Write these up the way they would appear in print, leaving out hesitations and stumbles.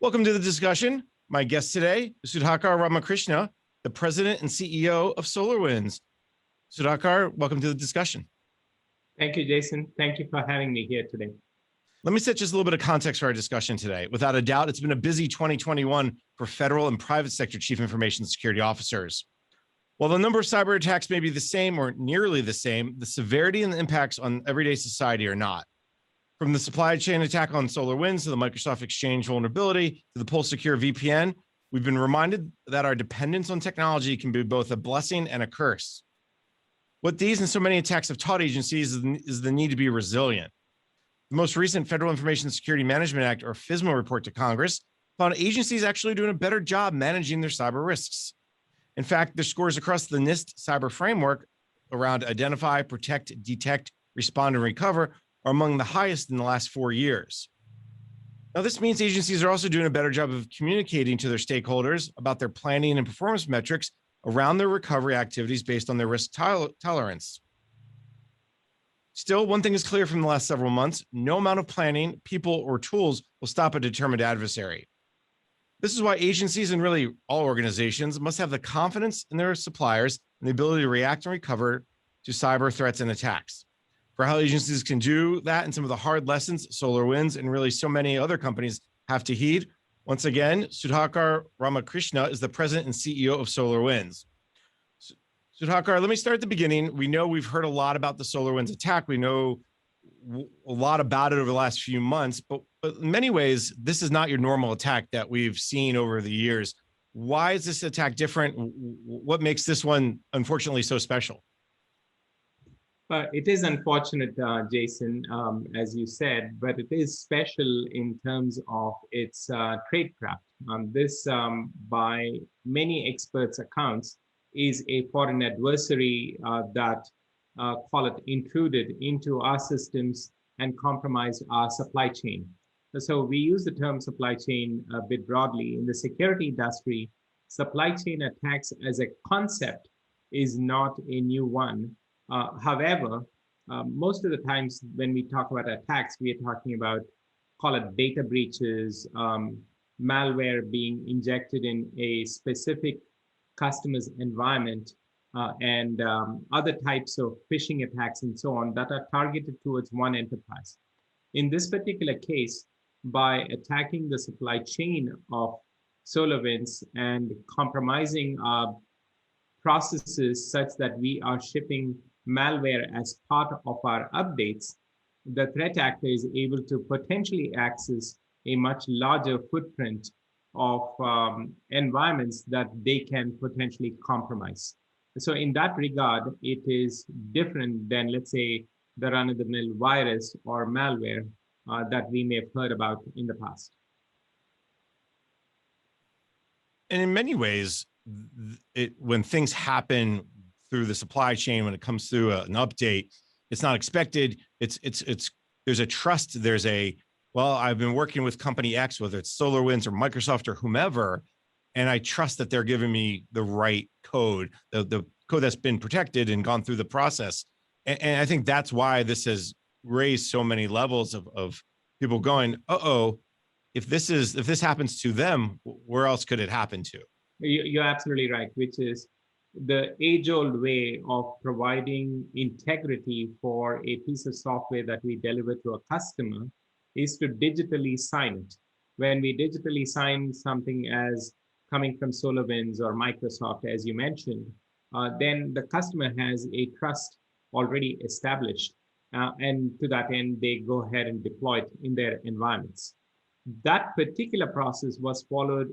Welcome to the discussion. My guest today is Sudhakar Ramakrishna, the president and CEO of SolarWinds. Sudhakar, welcome to the discussion. Thank you, Jason. Thank you for having me here today. Let me set just a little bit of context for our discussion today. Without a doubt, it's been a busy 2021 for federal and private sector chief information security officers. While the number of cyber attacks may be the same or nearly the same, the severity and the impacts on everyday society are not. From the supply chain attack on SolarWinds to the Microsoft Exchange vulnerability to the Pulse Secure VPN, we've been reminded that our dependence on technology can be both a blessing and a curse. What these and so many attacks have taught agencies is the need to be resilient. The most recent Federal Information Security Management Act, or FISMA, report to Congress found agencies actually doing a better job managing their cyber risks. In fact, their scores across the NIST cyber framework around identify, protect, detect, respond, and recover are among the highest in the last 4 years. Now, this means agencies are also doing a better job of communicating to their stakeholders about their planning and performance metrics around their recovery activities based on their risk tolerance. Still, one thing is clear from the last several months: no amount of planning, people, or tools will stop a determined adversary. This is why agencies, and really all organizations, must have the confidence in their suppliers and the ability to react and recover to cyber threats and attacks. For how agencies can do that and some of the hard lessons SolarWinds and really so many other companies have to heed, once again, Sudhakar Ramakrishna is the president and CEO of SolarWinds. Sudhakar, let me start at the beginning. We know we've heard a lot about the SolarWinds attack. We know a lot about it over the last few months, but in many ways, this is not your normal attack that we've seen over the years. Why is this attack different? What makes this one, unfortunately, so special? It is unfortunate, Jason, as you said, but it is special in terms of its tradecraft. This, by many experts' accounts, is a foreign adversary that, call it, intruded into our systems and compromised our supply chain. So we use the term supply chain a bit broadly. In the security industry, supply chain attacks as a concept is not a new one. However, most of the times when we talk about attacks, we are talking about, call it, data breaches, malware being injected in a specific customer's environment, and other types of phishing attacks and so on that are targeted towards one enterprise. In this particular case, by attacking the supply chain of SolarWinds and compromising our processes such that we are shipping malware as part of our updates, the threat actor is able to potentially access a much larger footprint of environments that they can potentially compromise. So in that regard, it is different than, let's say, the run-of-the-mill virus or malware that we may have heard about in the past. And in many ways, when things happen through the supply chain, when it comes through an update, it's not expected. There's a trust. There's a, well, I've been working with company X, whether it's SolarWinds or Microsoft or whomever, and I trust that they're giving me the right code, the code that's been protected and gone through the process. And I think that's why this has raised so many levels of people going, uh-oh, if this happens to them, where else could it happen to? You're absolutely right, which is the age-old way of providing integrity for a piece of software that we deliver to a customer is to digitally sign it. When we digitally sign something as coming from SolarWinds or Microsoft, as you mentioned, then the customer has a trust already established. And to that end, they go ahead and deploy it in their environments. That particular process was followed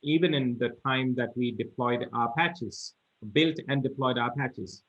even in the time that we deployed our patches, built and deployed our patches.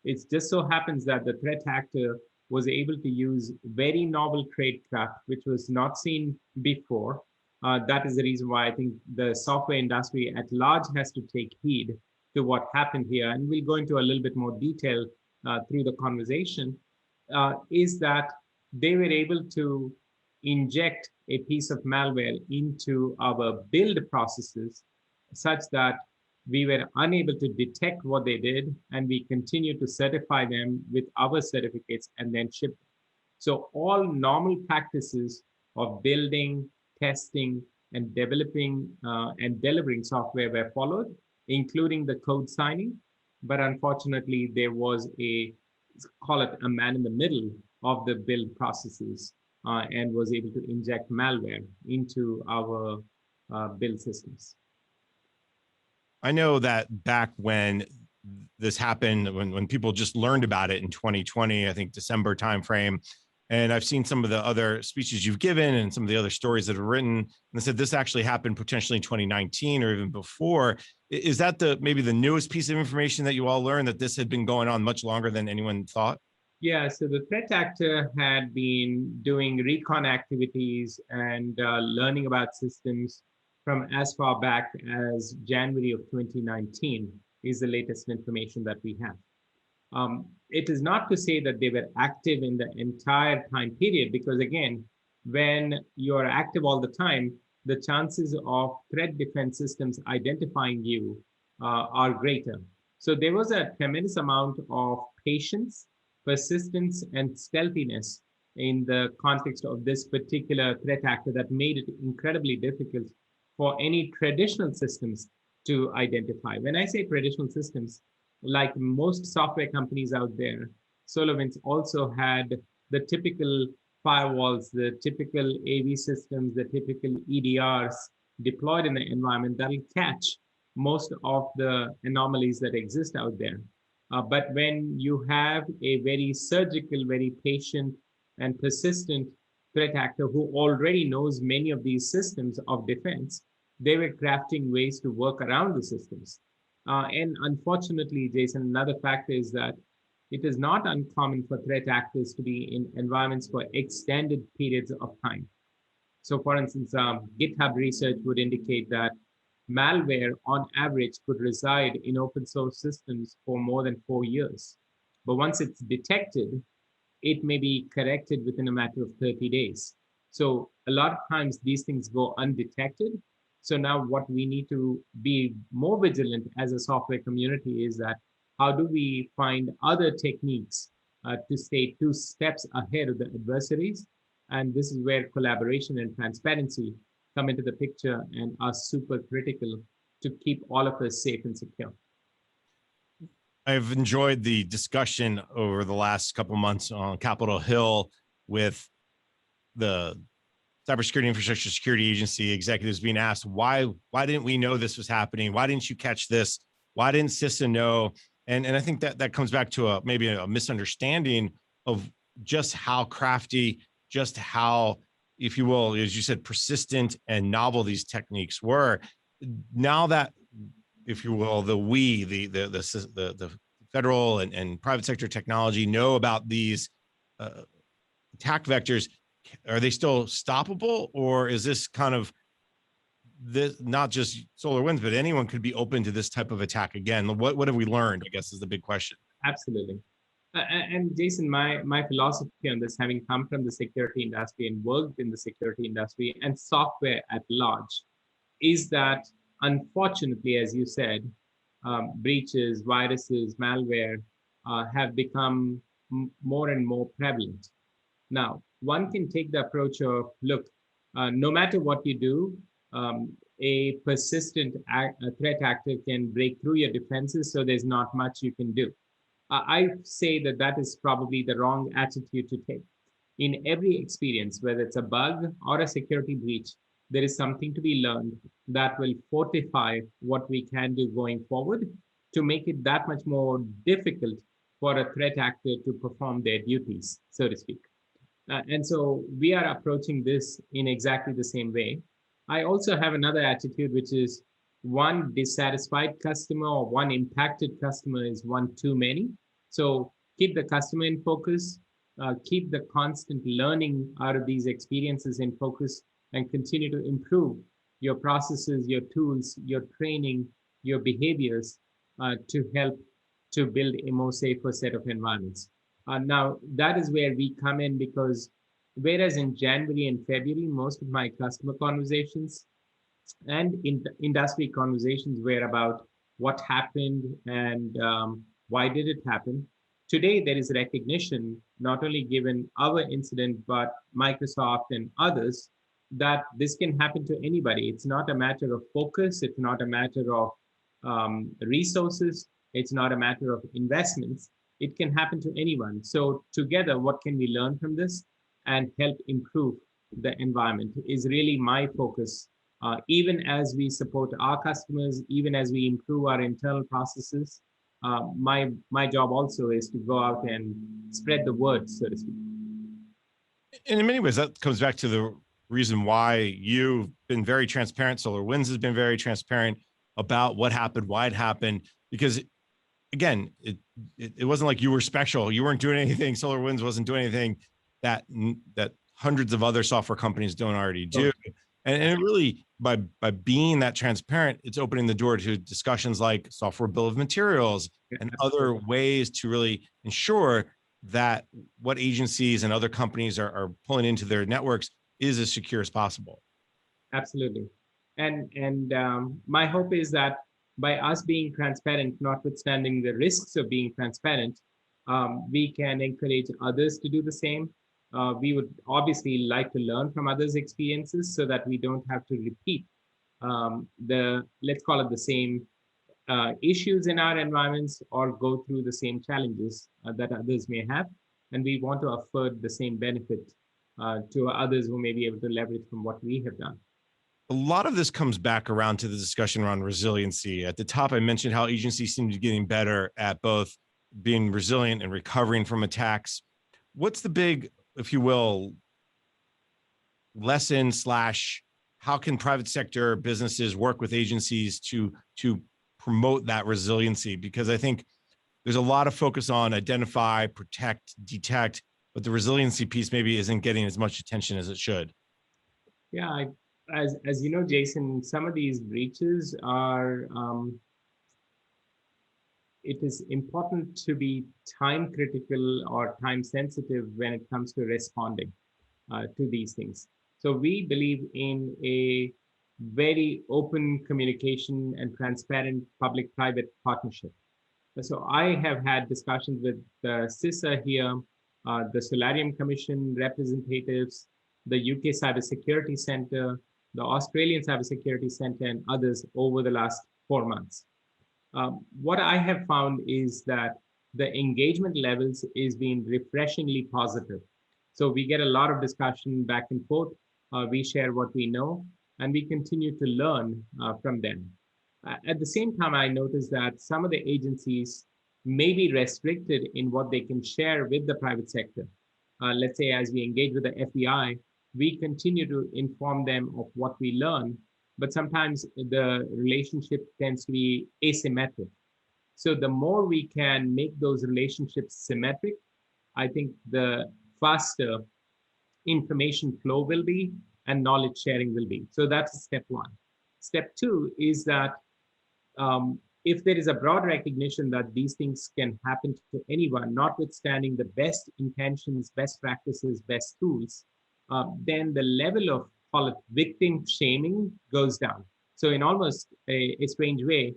It just so happens that the threat actor was able to use very novel tradecraft, which was not seen before. That is the reason why I think the software industry at large has to take heed to what happened here. And we'll go into a little bit more detail through the conversation, is that they were able to inject a piece of malware into our build processes such that we were unable to detect what they did, and we continue to certify them with our certificates and then ship them. So all normal practices of building, testing, and developing and delivering software were followed, including the code signing. But unfortunately, there was call it a man in the middle of the build processes and was able to inject malware into our build systems. I know that back when this happened, when people just learned about it in 2020, I think December timeframe, and I've seen some of the other speeches you've given and some of the other stories that are written, and they said this actually happened potentially in 2019 or even before. Is that maybe the newest piece of information that you all learned, that this had been going on much longer than anyone thought? Yeah, so the threat actor had been doing recon activities and learning about systems from as far back as January of 2019 is the latest information that we have. It is not to say that they were active in the entire time period, because again, when you're active all the time, the chances of threat defense systems identifying you are greater. So there was a tremendous amount of patience, persistence, and stealthiness in the context of this particular threat actor that made it incredibly difficult for any traditional systems to identify. When I say traditional systems, like most software companies out there, SolarWinds also had the typical firewalls, the typical AV systems, the typical EDRs deployed in the environment that will catch most of the anomalies that exist out there. But when you have a very surgical, very patient and persistent threat actor who already knows many of these systems of defense, they were crafting ways to work around the systems. And unfortunately, Jason, another factor is that it is not uncommon for threat actors to be in environments for extended periods of time. So for instance, GitHub research would indicate that malware on average could reside in open source systems for more than 4 years. But once it's detected, it may be corrected within a matter of 30 days. So a lot of times these things go undetected. So now what we need to be more vigilant as a software community is that how do we find other techniques to stay 2 steps ahead of the adversaries? And this is where collaboration and transparency come into the picture and are super critical to keep all of us safe and secure. I've enjoyed the discussion over the last couple of months on Capitol Hill with the Cybersecurity Infrastructure Security Agency executives being asked, why didn't we know this was happening? Why didn't you catch this? Why didn't CISA know? And I think that comes back to maybe a misunderstanding of just how crafty, just how, if you will, as you said, persistent and novel these techniques were. Now that, if you will, the federal and private sector technology know about these attack vectors, are they still stoppable, or is this kind of this, not just SolarWinds, but anyone could be open to this type of attack again? What have we learned, I guess, is the big question. Absolutely. And Jason, my philosophy on this, having come from the security industry and worked in the security industry and software at large, is that unfortunately, as you said, breaches, viruses, malware have become more and more prevalent. Now, one can take the approach of, look, no matter what you do, a persistent threat actor can break through your defenses, so there's not much you can do. I say that is probably the wrong attitude to take. In every experience, whether it's a bug or a security breach, there is something to be learned that will fortify what we can do going forward to make it that much more difficult for a threat actor to perform their duties, so to speak. And so we are approaching this in exactly the same way. I also have another attitude, which is one dissatisfied customer or one impacted customer is one too many. So keep the customer in focus, keep the constant learning out of these experiences in focus, and continue to improve your processes, your tools, your training, your behaviors to help to build a more safer set of environments. Now, that is where we come in, because whereas in January and February, most of my customer conversations and industry conversations were about what happened and why did it happen. Today, there is recognition, not only given our incident, but Microsoft and others, that this can happen to anybody. It's not a matter of focus. It's not a matter of resources. It's not a matter of investments. It can happen to anyone. So together, what can we learn from this and help improve the environment is really my focus. Even as we support our customers, even as we improve our internal processes, my job also is to go out and spread the word, so to speak. And in many ways, that comes back to the reason why you've been very transparent. SolarWinds has been very transparent about what happened, why it happened, because again, it wasn't like you were special. You weren't doing anything. SolarWinds wasn't doing anything that hundreds of other software companies don't already do. And it really, by being that transparent, it's opening the door to discussions like software bill of materials and other ways to really ensure that what agencies and other companies are pulling into their networks is as secure as possible. Absolutely. And my hope is that by us being transparent, notwithstanding the risks of being transparent, we can encourage others to do the same. We would obviously like to learn from others' experiences so that we don't have to repeat let's call it the same issues in our environments or go through the same challenges that others may have. And we want to afford the same benefit to others who may be able to leverage from what we have done. A lot of this comes back around to the discussion around resiliency. At the top, I mentioned how agencies seem to be getting better at both being resilient and recovering from attacks. What's the big, if you will, lesson slash how can private sector businesses work with agencies to promote that resiliency? Because I think there's a lot of focus on identify, protect, detect, but the resiliency piece maybe isn't getting as much attention as it should. Yeah, as you know, Jason, some of these breaches are, it is important to be time critical or time sensitive when it comes to responding to these things. So we believe in a very open communication and transparent public-private partnership. So I have had discussions with the CISA here, the Solarium Commission representatives, the UK Cybersecurity Center, the Australian Cybersecurity Center, and others over the last 4 months. What I have found is that the engagement levels is being refreshingly positive. So we get a lot of discussion back and forth. We share what we know, and we continue to learn from them. At the same time, I noticed that some of the agencies may be restricted in what they can share with the private sector. Let's say as we engage with the FBI, we continue to inform them of what we learn, but sometimes the relationship tends to be asymmetric. So the more we can make those relationships symmetric, I think the faster information flow will be and knowledge sharing will be. So that's step one. Step two is that if there is a broad recognition that these things can happen to anyone, notwithstanding the best intentions, best practices, best tools, then the level of, call it, victim shaming goes down. So in almost a strange way,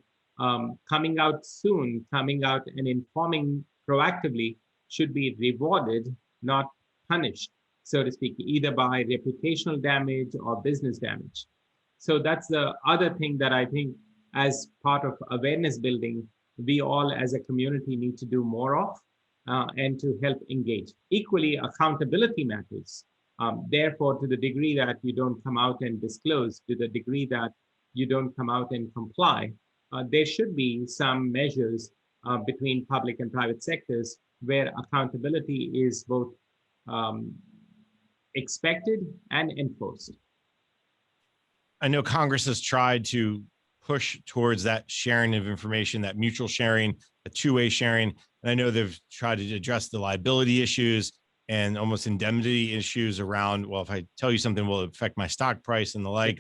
coming out soon, coming out and informing proactively should be rewarded, not punished, so to speak, either by reputational damage or business damage. So that's the other thing that I think as part of awareness building, we all as a community need to do more of and to help engage. Equally, accountability matters. Therefore, to the degree that you don't come out and disclose, to the degree that you don't come out and comply, there should be some measures between public and private sectors where accountability is both expected and enforced. I know Congress has tried to push towards that sharing of information, that mutual sharing, a two-way sharing. And I know they've tried to address the liability issues and almost indemnity issues around, well, if I tell you something will affect my stock price and the like.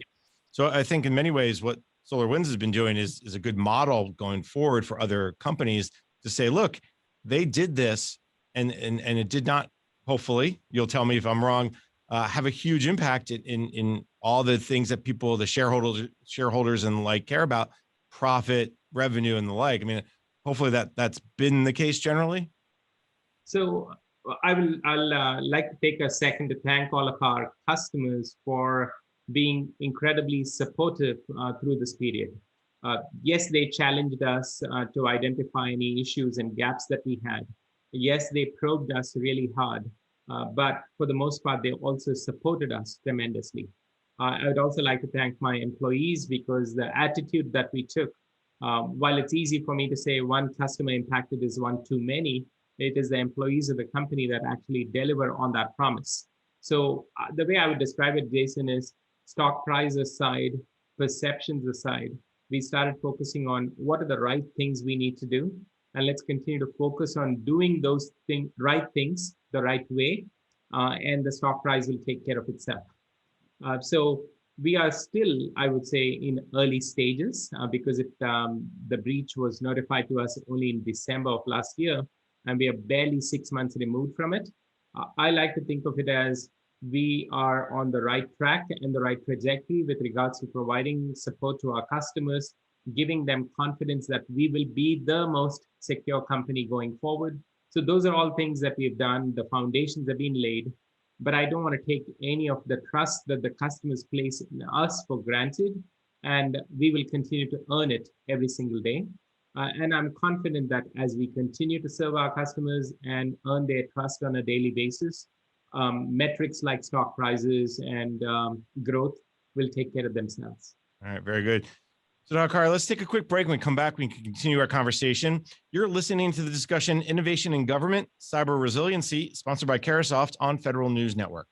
So I think in many ways, what SolarWinds has been doing is a good model going forward for other companies to say, look, they did this and it did not, hopefully, you'll tell me if I'm wrong, have a huge impact in all the things that people, the shareholders and the like care about, profit, revenue, and the like. I mean, hopefully that's been the case generally. So I'll like to take a second to thank all of our customers for being incredibly supportive through this period. Yes, they challenged us to identify any issues and gaps that we had. Yes, they probed us really hard, but for the most part, they also supported us tremendously. I would also like to thank my employees because the attitude that we took, while it's easy for me to say one customer impacted is one too many, it is the employees of the company that actually deliver on that promise. So the way I would describe it, Jason, is stock price aside, perceptions aside, we started focusing on what are the right things we need to do. And let's continue to focus on doing those right things the right way, and the stock price will take care of itself. So we are still, I would say, in early stages because the breach was notified to us only in December of last year, and we are barely 6 months removed from it. I like to think of it as we are on the right track and the right trajectory with regards to providing support to our customers, giving them confidence that we will be the most secure company going forward. So those are all things that we've done. The foundations have been laid, but I don't want to take any of the trust that the customers place in us for granted, and we will continue to earn it every single day. And I'm confident that as we continue to serve our customers and earn their trust on a daily basis, metrics like stock prices and growth will take care of themselves. All right, very good. So, Dhakar, let's take a quick break. When we come back, we can continue our conversation. You're listening to the discussion Innovation in Government, Cyber Resiliency, sponsored by Carahsoft on Federal News Network.